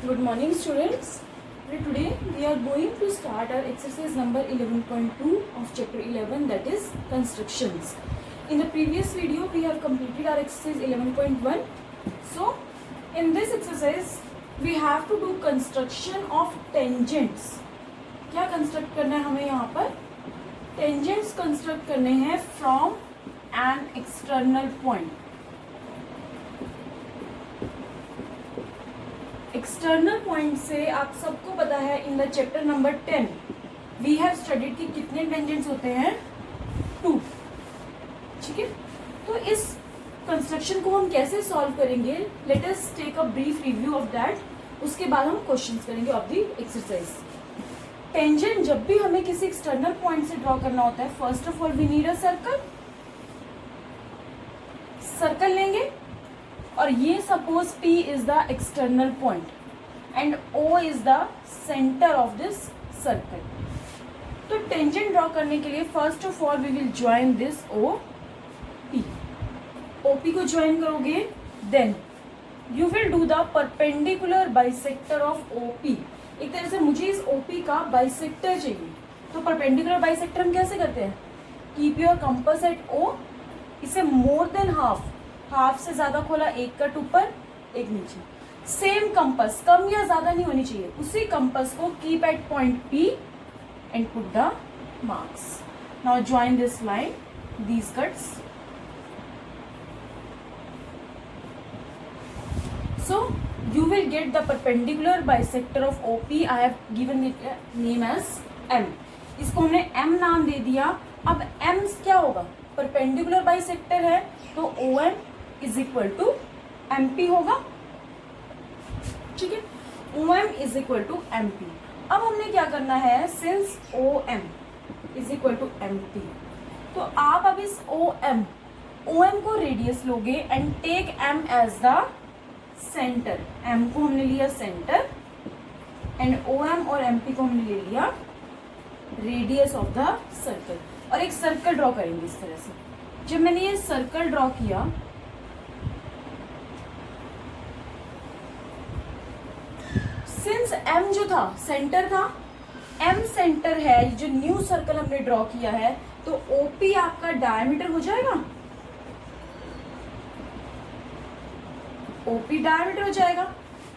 Good morning, students. Today we are going to start our exercise number 11.2 of chapter 11, that is constructions. In the previous video we have completed our exercise 11.1. So in this exercise we have to do construction of tangents. क्या construct करना है हमें यहाँ पर? Tangents construct करने हैं from an external point. External point से आप सबको पता है in the chapter number 10 we have studied कि कितने टेंजेंट्स होते हैं? 2. ठीक है, तो इस कंस्ट्रक्शन को हम कैसे सॉल्व करेंगे? Let us take a brief review of that. उसके बाद हम क्वेश्चंस करेंगे ऑफ द एक्सरसाइज. टेंजेंट जब भी हमें किसी एक्सटर्नल पॉइंट से ड्रॉ करना होता है, first of all we need a circle. Circle लेंगे और ये suppose P is the external point and O is the centre of this circle. तो टेंजेंट ड्रॉ करने के लिए first of all we will join this OP. OP को join करोगे, then you will do the perpendicular bisector of OP. एक तरह से मुझे इस OP का बाइसेक्टर चाहिए. तो परपेंडिकुलर बाइसेक्टर हम कैसे करते हैं? Keep your compass at O. इसे मोर देन हाफ से ज्यादा खोला, एक कट ऊपर एक नीचे. सेम कंपास, कम या ज्यादा नहीं होनी चाहिए. उसी कंपास को keep at point P and put the marks. Now join this line, these cuts. So you will get the perpendicular bisector of OP. I have given it a name as M. इसको हमने M नाम दे दिया. अब M क्या होगा? Perpendicular bisector है तो OM is equal to MP होगा. ठीक है, OM is equal to MP. अब हमने क्या करना है? Since OM is equal to MP, तो आप अब इस OM को रेडियस लोगे and take M as the centre. M को हमने लिया सेंटर एंड OM और MP को हमने ले लिया रेडियस ऑफ द सर्कल. और एक सर्कल ड्रॉ करेंगे इस तरह से. जब मैंने ये सर्कल ड्रॉ किया, सिंस M जो था सेंटर था, M सेंटर है, जो न्यू सर्कल हमने ड्रॉ किया है, तो OP आपका डायमीटर हो जाएगा. OP डायमीटर हो जाएगा.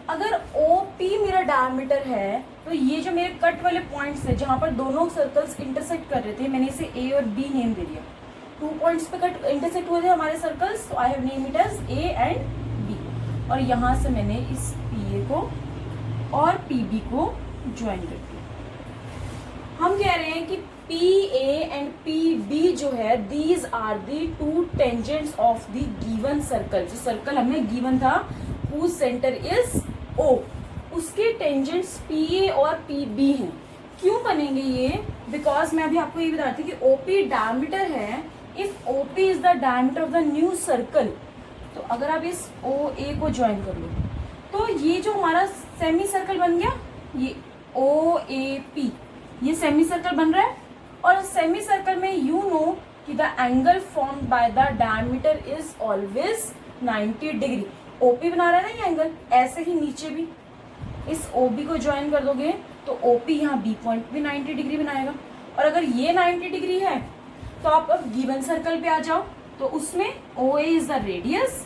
अगर OP मेरा डायमीटर है तो ये जो मेरे कट वाले पॉइंट्स है जहां पर दोनों सर्कल्स इंटरसेक्ट कर रहे थे, मैंने इसे A और B नेम दे दिया. 2 पॉइंट्स पे कट इंटरसेक्ट हुए थे हमारे सर्कल्स, तो I have name it as A and B. और यहां से मैंने इस PA को और PB को ज्वाइन कर दिया. हम कह रहे हैं कि PA एंड PB जो है, these are the 2 tangents of the given circle. जो सर्कल हमें गिवन था whose सेंटर इज O, उसके टेंजेंट्स PA और PB हैं. क्यों बनेंगे ये? बिकॉज मैं अभी आपको ये बता रही थी कि OP डायमीटर है. If OP is the diameter of the new circle, तो अगर आप इस OA को ज्वाइन कर लो तो ये जो हमारा सेमी सर्कल बन गया, ये OAP, ये सेमी सर्कल बन रहा है. और सेमी सर्कल में यू नो कि the angle formed by the diameter is always 90 degree. OP बना रहा है ना ये एंगल, ऐसे ही नीचे भी इस OB को ज्वाइन कर दोगे तो OP यहाँ B पॉइंट भी 90 डिग्री बनाएगा. और अगर ये 90 डिग्री है तो आप अब गिवन सर्कल पे आ जाओ, तो उसमें OA इज द रेडियस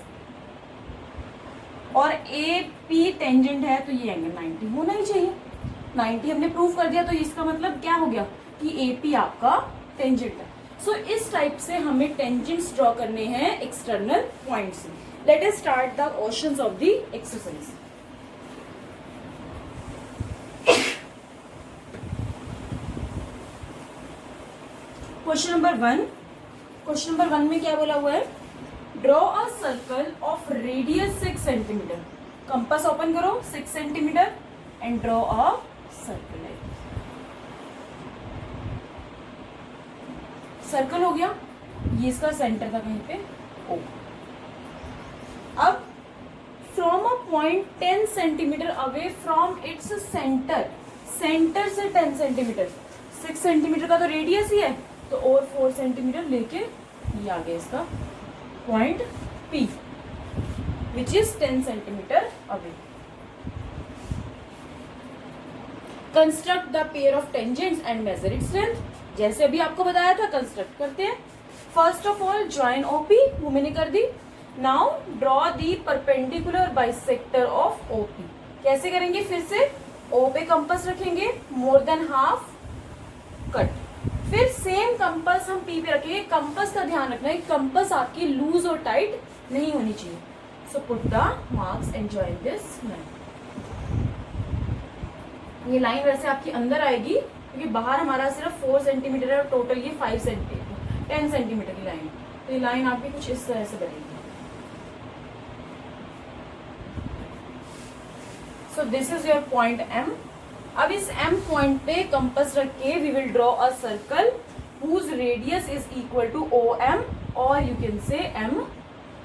और AP टेंजेंट है, तो ये एंगल 90 होना ही चाहिए. 90 हमने प्रूव कर दिया, तो इसका मतलब क्या हो गया कि AP आपका टेंजेंट है. सो इस टाइप से हमें टेंजेंट्स ड्रॉ करने हैं एक्सटर्नल पॉइंट से. Let us start the questions of the exercise. Question number 1. Question number 1 में क्या बोला हुआ है? Draw a circle of radius 6 centimetre. Compass open करो, 6 centimetre and draw a circle. Circle हो गया, ये इसका सेंटर था कहीं पे O. अब from a point 10 centimetre away from its centre, centre से 10 सेंटीमीटर, 6 सेंटीमीटर का तो रेडियस ही है, तो और 4 सेंटीमीटर लेके ये आ गया इसका point P, which is 10 centimetre away. Construct the pair of tangents and measure its length, जैसे अभी आपको बताया था कंस्ट्रक्ट करते हैं। First of all join O P, वो मैंने कर दी। Now draw the perpendicular bisector of O P, कैसे करेंगे, फिर से ओ पे कंपास रखेंगे, मोर देन हाफ कट, फिर सेम कंपास हम पी पे रखेंगे। कंपास का ध्यान रखना है, कंपास आपकी लूज और टाइट नहीं होनी चाहिए। So put the marks and join this line. ये लाइन वैसे आपकी अंदर आएगी क्योंकि बाहर हमारा सिर्फ 4 सेंटीमीटर है और टोटल ये 5 सेंटीमीटर 10 सेंटीमीटर की लाइन, तो ये लाइन आपकी कुछ इस तरह से बनेगी। So this is your point M. अब इस एम पॉइंट पे कंपास रख के we will draw a circle whose radius is equal to O M और you can say M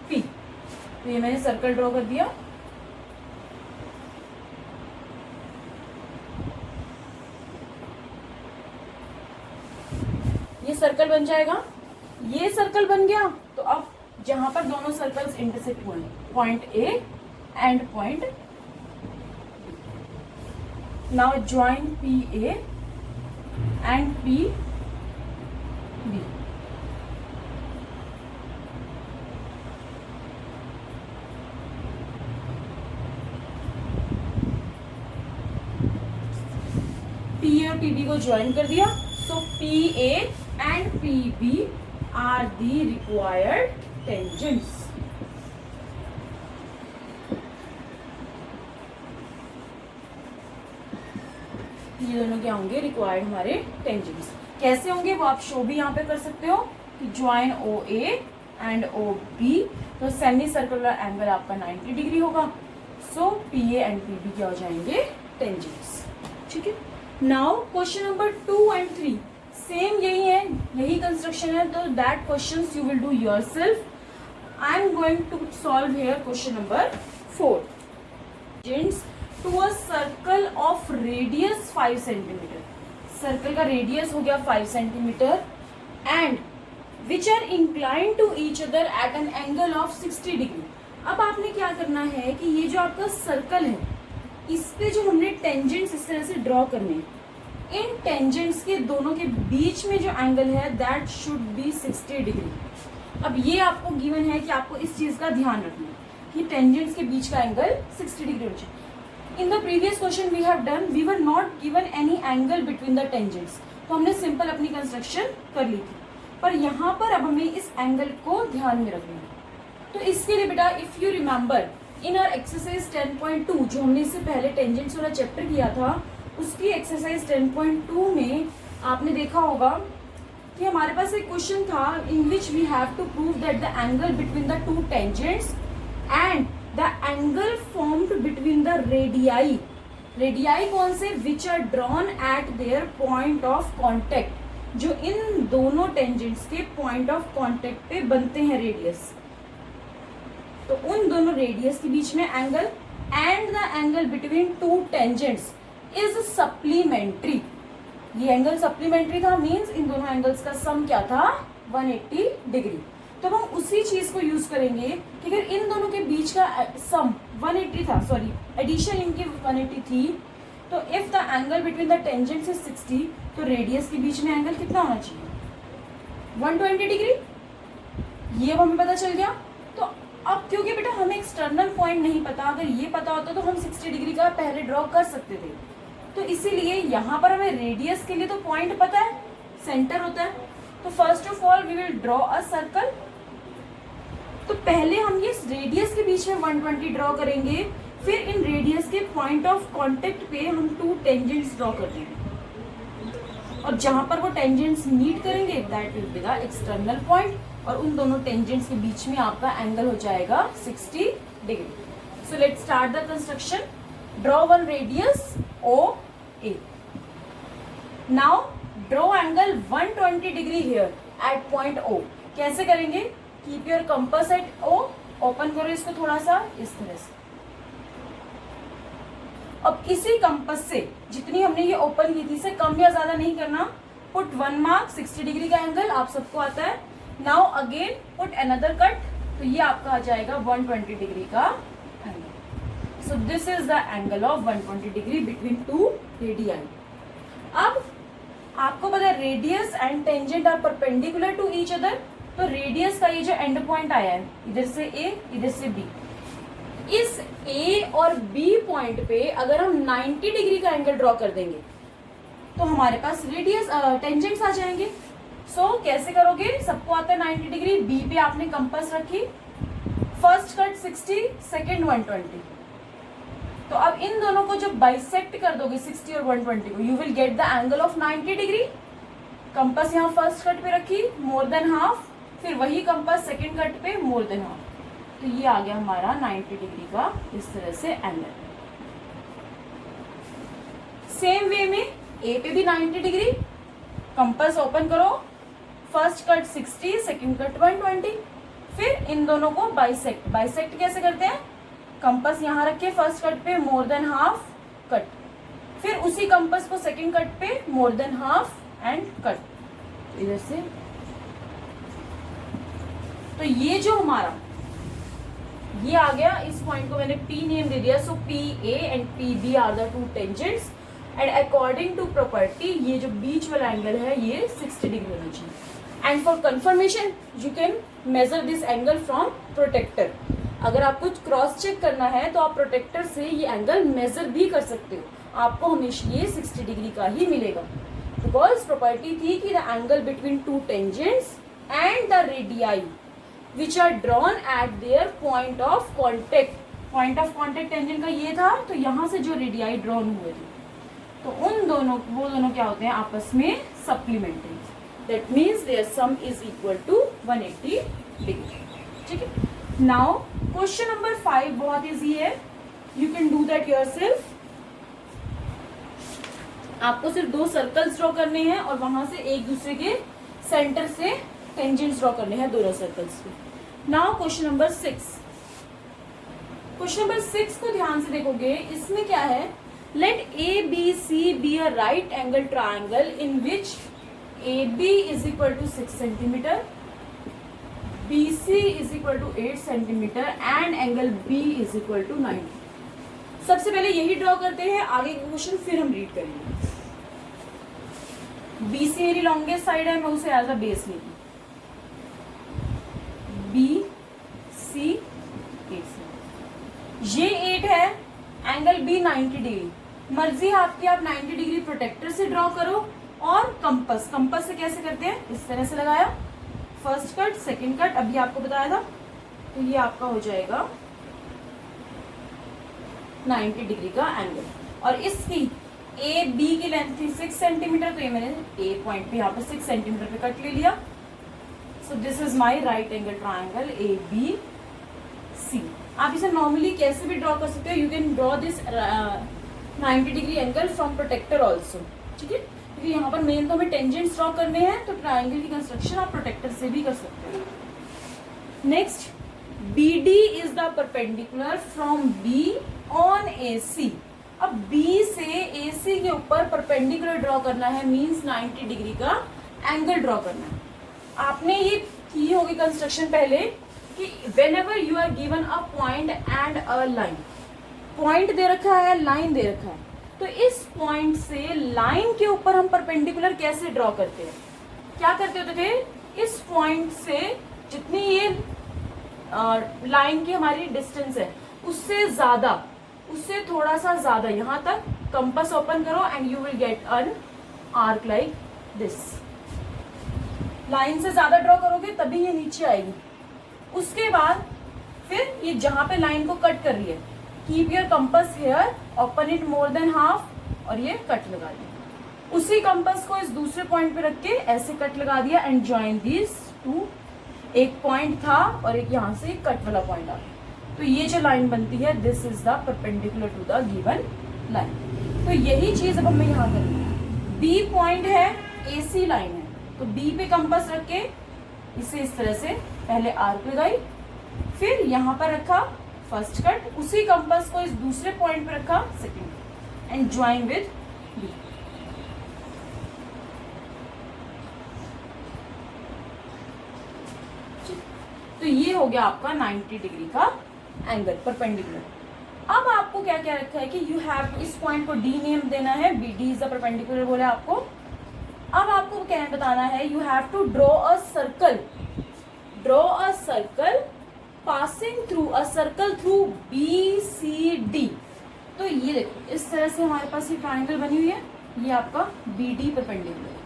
P. तो ये मैंने सर्कल ड्रॉ कर दिया। ये सर्कल बन जाएगा, ये सर्कल बन गया। तो अब जहां पर दोनों सर्कल्स इंटरसेक्ट हुए, point A and point, now join P A and P B. P A और पी बी को ज्वाइन कर दिया। So P A and P B are the required tangents. ये दोनों क्या होंगे, रिक्वायर्ड हमारे टेंजेंट्स। कैसे होंगे वो आप शो भी यहाँ पे कर सकते हो कि join O A and O B, तो सेमी सर्कुलर एंगल आपका 90 डिग्री होगा। So P A and P B क्या हो जाएंगे, टेंजेंट्स। ठीक है। Now question number 2 and 3 same यही है, यही कंस्ट्रक्शन है, तो that questions you will do yourself. I am going to solve here question number 4। Tangents to a circle of radius 5 centimetre, circle का रेडियस हो गया 5 centimetre and which are incline to each other at an angle of 60 degree. अब आपने क्या करना है कि ये जो आपका सर्कल है इस पे जो हमने टेंजेंट्स इस तरह से ड्रॉ करने, इन टेंजेंट्स के दोनों के बीच में जो एंगल है दैट शुड बी 60 डिग्री। अब ये आपको गिवन है कि आपको इस चीज का ध्यान रखना है कि टेंजेंट्स के बीच का एंगल 60 डिग्री होना चाहिए। In the previous question we have done, we were not given any angle between the tangents, तो हमने सिंपल अपनी कंस्ट्रक्शन कर ली थी, पर यहाँ पर अब हमें इस एंगल को ध्यान में रखना है। तो इसके लिए बेटा if you remember in our exercise 10.2 जो हमने इससे पहले टेंजेंट्स वाला चैप्टर किया था, उसकी एक्सरसाइज 10.2 में आपने देखा होगा कि हमारे पास एक क्वेश्चन था in which we have to prove that the angle between the two tangents and the angle formed between the radii, radii कौन से, which are drawn at their point of contact, जो इन दोनों टेंजेंट्स के point of contact पे बनते हैं radius, तो उन दोनों रेडियस के बीच में angle and the angle between two tangents is supplementary. ये एंगल सप्लीमेंट्री था, मींस इन दोनों एंगल्स का सम क्या था, 180 डिग्री। तो हम उसी चीज को यूज करेंगे कि अगर इन दोनों के बीच का सम 180 था, सॉरी एडिशन इनकी 180 थी, तो if the angle between the tangents is 60, तो रेडियस के बीच में एंगल कितना होना चाहिए, 120 डिग्री। ये अब हमें पता चल गया। तो अब क्योंकि बेटा हमें एक्सटर्नल पॉइंट नहीं पता, अगर ये पता होता तो हम 60 डिग्री का पहले ड्रॉ कर सकते थे, तो इसीलिए यहाँ पर हमें रेडियस के लिए तो पॉइंट पता है, सेंटर होता है। तो first of all we will draw a circle. तो पहले हम ये रेडियस के बीच में 120 ड्रॉ करेंगे, फिर इन रेडियस के पॉइंट ऑफ कांटेक्ट पे हम टू टेंजेंट्स ड्रॉ कर देंगे, और जहां पर वो टेंजेंट्स मीट करेंगे that will be the external point, और उन दोनों टेंजेंट्स के बीच में आपका एंगल हो जाएगा 60 degree. So let's start the construction. Draw one radius O A. Now draw angle 120 degree here at point O. कैसे करेंगे, keep your compass at O, open करो इसको थोड़ा सा इस तरह से। अब इसी कंपास से जितनी हमने ये ओपन की थी से कम या ज्यादा नहीं करना, पुट 1 मार्क, 60 डिग्री का एंगल आप सबको आता है। Now again put another cut, तो ये आपका आ जाएगा 120 डिग्री का angle. So this is the angle of 120 degree between two radii. अब आपको पता है radius and tangent are perpendicular to each other, तो रेडियस का ये जो एंड पॉइंट आया है इधर से ए इधर से बी, इस ए और बी पॉइंट पे अगर हम 90 डिग्री का एंगल ड्रॉ कर देंगे तो हमारे पास रेडियस टेंजेंट्स आ जाएंगे। सो कैसे करोगे, सबको आता है 90 डिग्री, बी पे आपने कंपास रखी, फर्स्ट कट 60, सेकंड 120। तो अब इन दोनों को जब बाइसेक्ट कर दोगे 60 और 120 को, you will get the angle of 90 degree. Compass यहाँ फर्स्ट कट पे रखी, मोर देन हाफ, फिर वही कंपास सेकंड कट पे मोर देन हाफ, तो ये आ गया हमारा 90 डिग्री का इस तरह से एंगल। सेम वे में ए पे भी 90 डिग्री, कंपास ओपन करो, फर्स्ट कट 60, सेकंड कट 120, फिर इन दोनों को बाइसेक्ट। बाइसेक्ट कैसे करते हैं, कंपास यहाँ रखे फर्स्ट कट पे मोर देन हाफ कट, फिर उसी कंपास को सेकंड कट पे मोर देन हाफ एंड कट इधर से। तो ये जो हमारा ये आ गया, इस पॉइंट को मैंने P नेम दे दिया। So PA and PB are the two tangents and according to property ये जो बीच वाला एंगल है ये 60 डिग्री होना चाहिए। And for confirmation you can measure this angle from protractor. अगर आपको क्रॉस चेक करना है तो आप प्रोटेक्टर से ये एंगल मेजर भी कर सकते हो, आपको हमेशा ये 60 डिग्री का ही मिलेगा। बिकॉज प्रॉपर्टी थी कि the angle between two tangents and the radii which are drawn at their point of contact। point of contact tangent का ये था, तो यहाँ से जो रेडियाई ड्रॉन हुए थे तो उन दोनों वो दोनों क्या होते हैं आपस में supplementary, that means their sum is equal to 180 degree. ठीक है, नाउ क्वेश्चन नंबर 5 बहुत इजी है, you can do that yourself. आपको सिर्फ 2 सर्कल्स ड्रॉ करने हैं और वहां से एक दूसरे के सेंटर से टेंजेंट्स ड्रॉ करने हैं दोनों सर्कल्स पे। Now question number 6। Question number 6 को ध्यान से देखोगे, इसमें क्या है, let ABC be a right angle triangle in which AB is equal to 6 centimetre, BC is equal to 8 centimetre and angle B is equal to 90। सबसे पहले यही ड्रॉ करते हैं, आगे का क्वेश्चन फिर हम रीड करेंगे। BC मेरी लॉन्गेस्ट साइड है, मैं उसे एज अ बेस लेती हूँ। BC 8 ये 8 है, एंगल B 90 डिग्री। मर्जी आपकी, आप 90 डिग्री प्रोटेक्टर से ड्रॉ करो और कंपास से कैसे करते हैं, इस तरह से लगाया, फर्स्ट कट सेकंड कट अभी आपको बताया था, तो ये आपका हो जाएगा 90 डिग्री का एंगल। और इसकी AB की लेंथ थी 6 सेंटीमीटर, तो ये मैंने A पॉइंट पे यहाँ पे 6 सेंटीमीटर पे कट ले लिया। सो this is my right angle triangle ABC। आप इसे नॉर्मली कैसे भी ड्रॉ कर सकते हो, you can draw this 90 degree angle from protractor also. ठीक है, क्योंकि यहाँ पर मेन तो हमें टेंजेंट्स ड्रॉ करने हैं, तो ट्राइंगल की कंस्ट्रक्शन आप प्रोटेक्टर से भी कर सकते हो। Next, BD is the perpendicular from B on AC। अब B से AC के ऊपर परपेंडिकुलर ड्रॉ करना है, मींस 90 डिग्री का एंगल ड्रॉ करना है। आपने ये की होगी कंस्ट्रक्शन पहले कि whenever you are given a point and a line, point दे रखा है, लाइन दे रखा है, तो इस पॉइंट से लाइन के ऊपर हम परपेंडिकुलर कैसे ड्रॉ करते हैं, क्या करते होते थे, इस पॉइंट से जितनी ये लाइन की हमारी डिस्टेंस है उससे थोड़ा सा ज्यादा यहाँ तक कंपास ओपन करो and you will get an arc like this. Line से ज्यादा ड्रॉ करोगे तभी ये नीचे आएगी। उसके बाद फिर ये जहां पे लाइन को कट कर रही है, keep your compass here, open it more than half और ये कट लगा दिया। उसी कंपास को इस दूसरे पॉइंट पे रख के ऐसे कट लगा दिया एंड जॉइन दिस टू। एक पॉइंट था और एक यहाँ से कट वाला पॉइंट आ गया, तो ये जो लाइन बनती है this is the perpendicular to the given line. तो यही चीज अब हमें यहाँ करनी है। बी पॉइंट है, AC लाइन है, तो B पे कंपास रख के इसे इस तरह से पहले आर्क लगाई, फिर यहाँ पर रखा फर्स्ट कट, उसी कंपास को इस दूसरे पॉइंट पे रखा second and join with B। तो ये हो गया आपका 90 डिग्री का एंगल परपेंडिकुलर। अब आपको क्या क्या रखा है कि यू हैव इस पॉइंट को डी नेम देना है, B D is the perpendicular बोला आपको। अब आपको क्या बताना है, you have to draw a circle passing through a circle through B C D. तो ये देखो इस तरह से हमारे पास ये ट्राइंगल बनी हुई है, ये आपका बी डी परपेंडिकुलर।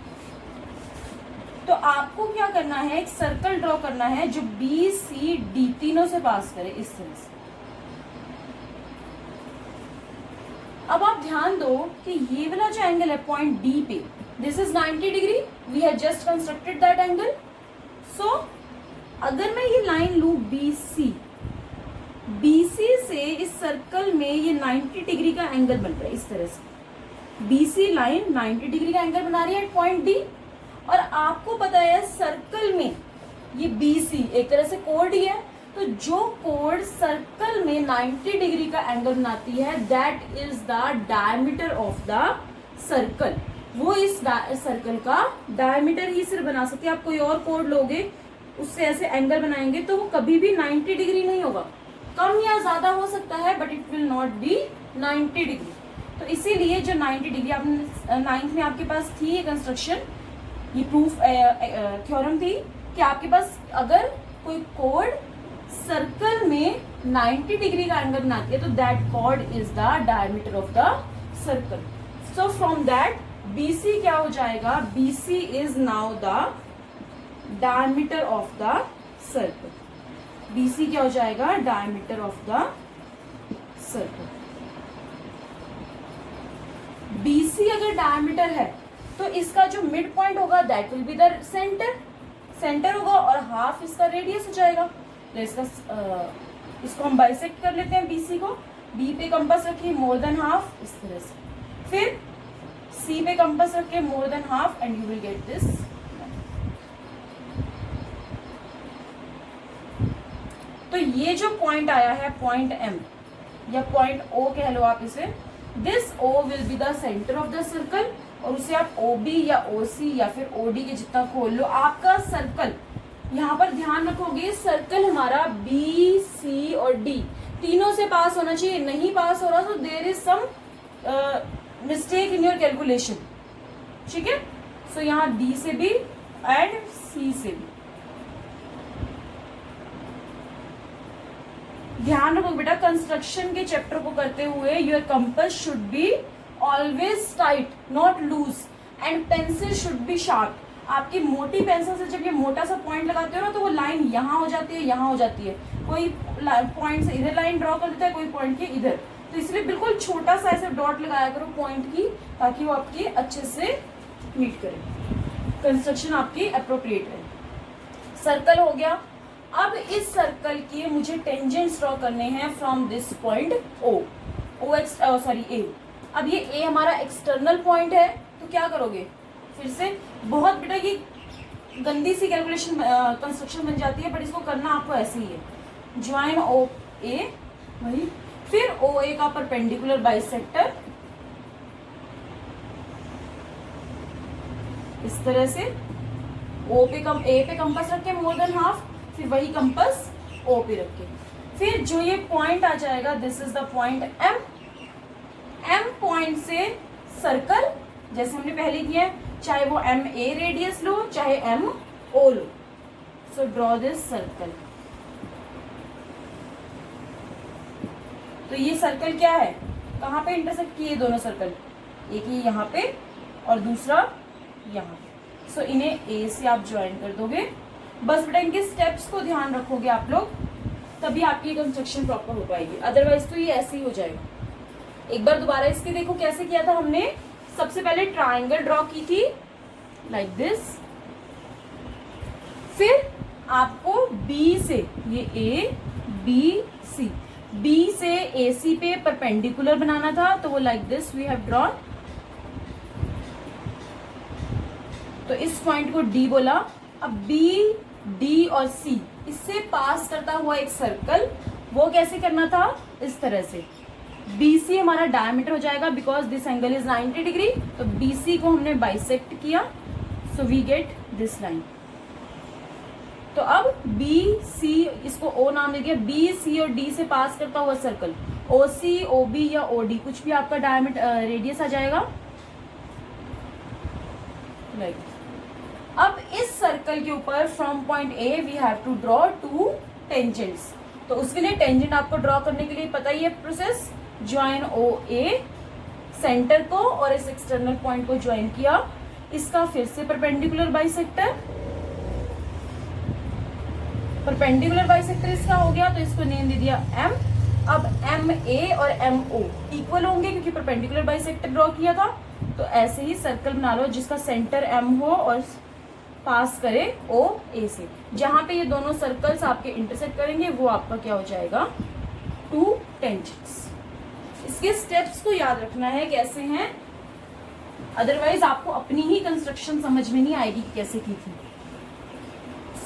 तो आपको क्या करना है, एक सर्कल ड्रॉ करना है जो बी सी डी तीनों से पास करे इस तरह से। अब आप ध्यान दो कि ये वाला जो एंगल है पॉइंट डी पे, this is 90 degree, we have just constructed that angle. So अगर मैं ये लाइन लू BC से इस सर्कल में ये 90 डिग्री का एंगल बन रहा है इस तरह से। BC लाइन 90 डिग्री का एंगल बना रही है पॉइंट डी, और आपको पता है सर्कल में ये BC एक तरह से कोड ही है, तो जो कोड सर्कल में 90 डिग्री का एंगल बनाती है that is the diameter of the circle. वो इस सर्कल का डायमीटर ही सिर्फ बना सकती है। आप कोई और कोड लोगे उससे ऐसे एंगल बनाएंगे तो वो कभी भी 90 डिग्री नहीं होगा, कम या ज्यादा हो सकता है but it will not be 90 degree. तो इसीलिए जो 90 डिग्री आपने 9th में आपके पास थी ये कंस्ट्रक्शन, ये प्रूफ थ्योरम थी कि आपके पास अगर कोई कोड सर्कल में 90 डिग्री का एंगल बनाती है तो that code is the diameter of the circle. So from that BC क्या हो जाएगा, BC is now the diameter of the circle. BC क्या हो जाएगा, diameter of the circle. BC अगर डायमीटर है तो इसका जो मिड पॉइंट होगा that will be the centre होगा, और हाफ इसका रेडियस हो जाएगा। तो इसको हम बाइसेक्ट कर लेते हैं BC को। B पे कंपास रखिए मोर देन हाफ इस तरह से, फिर C पे कंपास रखिए मोर than half and you will get this. तो ये जो पॉइंट आया है पॉइंट M या पॉइंट O कह लो आप इसे, this O will be the centre of the circle, और उसे आप OB या OC या फिर OD के जितना खोल लो। आपका सर्कल यहाँ पर ध्यान रखोगे, सर्कल हमारा B, C और D तीनों से पास होना चाहिए। नहीं पास हो रहा तो there is some mistake in your calculation, ठीक है। सो यहाँ D से भी एंड C से भी ध्यान रखो बेटा। कंस्ट्रक्शन के चैप्टर को करते हुए your compass should be always tight not lose, and pencil should be sharp. आपकी मोटी पेंसिल से जब ये मोटा सा पॉइंट लगाते हो ना तो वो लाइन यहाँ हो जाती है, यहाँ हो जाती है। कोई पॉइंट से इधर लाइन ड्रॉ कर देता है, कोई पॉइंट के इधर, तो इसलिए बिल्कुल छोटा सा ऐसे डॉट लगाया करो पॉइंट की, ताकि वो आपकी अच्छे से मीट करे, कंस्ट्रक्शन आपकी अप्रोप्रिएट रहे। सर्कल हो गया। अब इस सर्कल के मुझे टेंजेंट्स ड्रॉ करने हैं फ्रॉम दिस पॉइंट A। अब ये A हमारा एक्सटर्नल पॉइंट है, तो क्या करोगे, फिर से बहुत बेटा ये गंदी सी कैलकुलेशन कंस्ट्रक्शन बन जाती है, बट इसको करना आपको ऐसे ही है। ज्वाइन OA वही, फिर OA का परपेंडिकुलर बाइसेक्टर इस तरह से, A पे कंपास रख के मोर देन हाफ, फिर वही कंपास O पे रखे, फिर जो ये पॉइंट आ जाएगा this is the point M point से सर्कल जैसे हमने पहले किया है, चाहे वो MA रेडियस लो चाहे MO low. So draw this circle. तो ये सर्कल क्या है, कहाँ पे इंटरसेक्ट किए दोनों सर्कल, एक ये यहाँ पे और दूसरा यहाँ पे। सो इन्हें A से आप ज्वाइन कर दोगे। बस बेटा इनके स्टेप्स को ध्यान रखोगे आप लोग, तभी आपकी कंस्ट्रक्शन प्रॉपर हो पाएगी, अदरवाइज तो ये ऐसे ही हो जाएगा। एक बार दोबारा इसके देखो कैसे किया था हमने। सबसे पहले ट्राइंगल ड्रॉ की थी लाइक दिस, फिर आपको B से ये B से AC पे परपेंडिकुलर बनाना था, तो वो like this we have drawn. तो इस पॉइंट को D बोला। अब B, D और C इससे पास करता हुआ एक सर्कल, वो कैसे करना था, इस तरह से। BC हमारा डायमीटर हो जाएगा because this angle is 90 degree, तो BC को हमने बाइसेक्ट किया, so we get this line. तो अब BC, इसको O नाम दे दिया, B, C और D से पास करता हुआ सर्कल, OC, OB या OD कुछ भी आपका डायमीटर रेडियस आ जाएगा। अब इस सर्कल के ऊपर from point A we have to draw 2 tangents. तो उसके लिए टेंजेंट आपको ड्रॉ करने के लिए पता ही है प्रोसेस, ज्वाइन OA, सेंटर को और इस एक्सटर्नल पॉइंट को ज्वाइन किया, इसका फिर से परपेंडिकुलर बाइसेक्टर, परपेंडिकुलर बाइसेक्टर इसका हो गया तो इसको नेम दे दिया M। अब MA और MO इक्वल होंगे क्योंकि परपेंडिकुलर बाइसेक्टर ड्रॉ किया था। तो ऐसे ही सर्कल बना लो जिसका सेंटर M हो और पास करे OA से। जहां पे ये दोनों सर्कल्स आपके इंटरसेक्ट करेंगे वो आपका क्या हो जाएगा, 2 टेंजेंट्स। इसके स्टेप्स को याद रखना है कैसे हैं, अदरवाइज आपको अपनी ही कंस्ट्रक्शन समझ में नहीं आएगी कि कैसे की थी।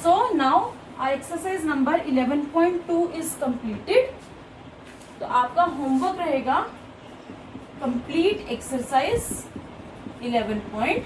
So now exercise number 11.2 is completed. तो आपका होमवर्क रहेगा कंप्लीट एक्सरसाइज 11.2।